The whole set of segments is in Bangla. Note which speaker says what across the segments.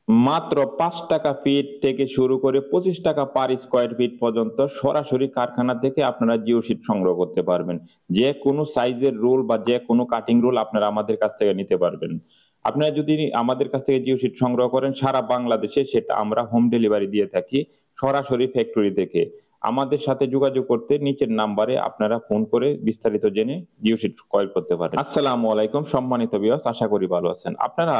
Speaker 1: মাত্র ৳৫ ফিট থেকে শুরু করে ৳২৫ পার স্কয়ার ফিট পর্যন্ত সরাসরি কারখানা থেকে আপনারা জিও শিট সংগ্রহ করতে পারবেন। যেকোনো সাইজের রোল বা যেকোনো কাটিং রোল আপনারা আমাদের কাছ থেকে নিতে পারবেন। আপনারা যদি আমাদের কাছ থেকে জিও শিট সংগ্রহ করেন সারা বাংলাদেশে সেটা আমরা হোম ডেলিভারি দিয়ে থাকি সরাসরি ফ্যাক্টরি থেকে। আমাদের সাথে যোগাযোগ করতে নিচের নাম্বারে আপনারা ফোন করে বিস্তারিত জেনে জিও শিট ক্রয় করতে পারেন। আসসালামু আলাইকুম সম্মানিত ভিউয়ার্স, আশা করি ভালো আছেন। আপনারা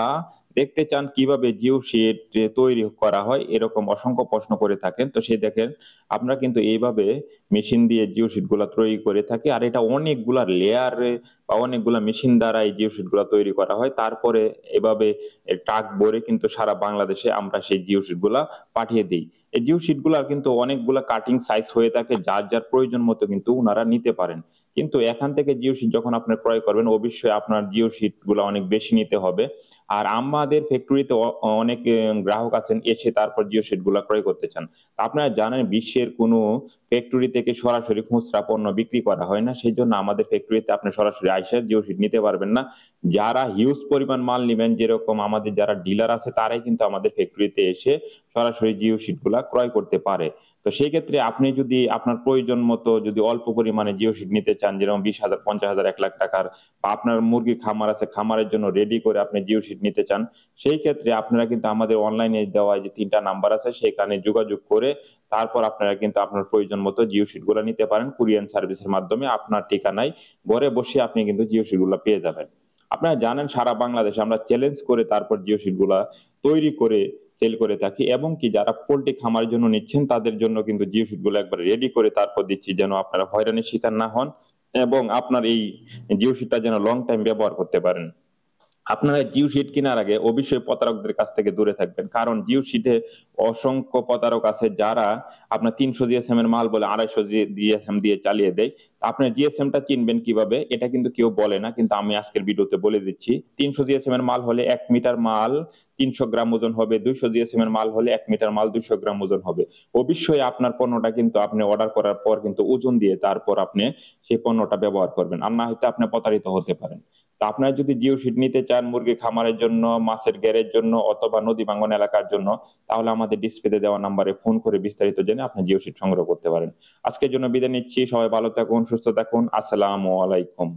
Speaker 1: দেখতে চান কিভাবে জিও শিট তৈরি করা হয় এরকম অসংখ্য প্রশ্ন করে থাকেন। তো সেই দেখেন আমরা কিন্তু এইভাবে মেশিন দিয়ে জিও শিট গুলা তৈরি করে থাকি। আর এটা অনেকগুলা লেয়ারে বা অনেকগুলা মেশিন দ্বারা এই জিও শিট গুলা তৈরি করা হয়। তারপরে এভাবে ট্রাক ভরে কিন্তু সারা বাংলাদেশে আমরা সেই জিও শিট গুলা পাঠিয়ে দেই। এই জিও শিট গুলার কিন্তু অনেকগুলা কাটিং সাইজ হয়ে থাকে যার প্রয়োজন মতো কিন্তু উনারা নিতে পারেন। কিন্তু এখান থেকে জিও শিট যখন আপনি ক্রয় করবেন অবশ্যই আপনার জিও শিট গুলা অনেক বেশি নিতে হবে। আর আমাদের ফ্যাক্টরিতে অনেক গ্রাহক আছেন এসে তারপর জিও শিট গুলা ক্রয় করতে চান। আপনারা জানেন বিশ্বের কোনো ফ্যাক্টরি থেকে সরাসরি খুচরা পণ্য বিক্রি করা হয় না। সেজন্য আমাদের ফ্যাক্টরিতে আপনি সরাসরি আইসা জিও শিট নিতে পারবেন না। যারা হিউজ পরিমাণ মাল নিবেন যেরকম আমাদের যারা ডিলার আছে তারাই কিন্তু আমাদের ফ্যাক্টরিতে এসে সরাসরি জিও শিট গুলা ক্রয় করতে পারে। তো সেই ক্ষেত্রে আপনি যদি আপনার প্রয়োজন মতো যদি অল্প পরিমাণে জিও শিট নিতে চান যেরকম ২০,০০০, ৫০,০০০, ৳১,০০,০০০ বা আপনার মুরগির খামার আছে, খামারের জন্য রেডি করে আপনি জিও শিট নিতে চান, সেই ক্ষেত্রে আপনারা কিন্তু আমাদের অনলাইনে দেওয়া যে ৩ টা নাম্বার আছে সেখানে যোগাযোগ করে তারপর আপনারা কিন্তু আপনার প্রয়োজন মতো জিও শিট গুলা নিতে পারেন কুরিয়ার সার্ভিসের মাধ্যমে আপনার ঠিকানায় ঘরে বসে আপনি কিন্তু জিও শিট গুলা পেয়ে যাবেন। আপনারা জানেন সারা বাংলাদেশে আমরা চ্যালেঞ্জ করে তারপর জিও শিট গুলা তৈরি করে সেল করে থাকি এবং কি যারা পোল্ট্রি খামারের জন্য নিচ্ছেন তাদের জন্য কিন্তু জিও শিট গুলো একবার রেডি করে তারপর দিচ্ছি যেন আপনারা হয়রানির শিকার না হন এবং আপনার এই জিও শিটটা যেন লং টাইম ব্যবহার করতে পারেন। আপনারা জিও শিট কেনার আগে অবশ্যই প্রতারকদের কাছ থেকে দূরে থাকবেন। কারণ জিও শিটে অসংখ্য প্রতারক আছে যারা আপনার ৩০০ জিএসএম এর মাল বলে ২৫০ জিএসএম দিয়ে চালিয়ে দেয়। আপনার জিএসএমটা চিনবেন কিভাবে? এটা কিন্তু কেউ বলে না। কিন্তু আমি আজকের ভিডিওতে বলে দিচ্ছি। ৩০০ জিএসএম এর মাল হলে ১ মিটার মাল ৩০০ গ্রাম ওজন হবে। ২০০ জিএসএম এর মাল হলে ১ মিটার মাল ২০০ গ্রাম ওজন হবে। অবশ্যই আপনার পণ্যটা কিন্তু আপনি অর্ডার করার পর কিন্তু ওজন দিয়ে তারপর আপনি সেই পণ্যটা ব্যবহার করবেন। আর না হয়তো আপনি প্রতারিত হতে পারেন। তো আপনারা যদি জিও শিট নিতে চান মুরগির খামারের জন্য, মাছের ঘেরের জন্য অথবা নদী ভাঙ্গন এলাকার জন্য তাহলে আমাদের ডিসপ্লেতে দেওয়া নাম্বারে ফোন করে বিস্তারিত জেনে আপনি জিও শিট সংগ্রহ করতে পারেন। আজকের জন্য বিদায় নিচ্ছি। সবাই ভালো থাকুন, সুস্থ থাকুন। আসসালামু আলাইকুম।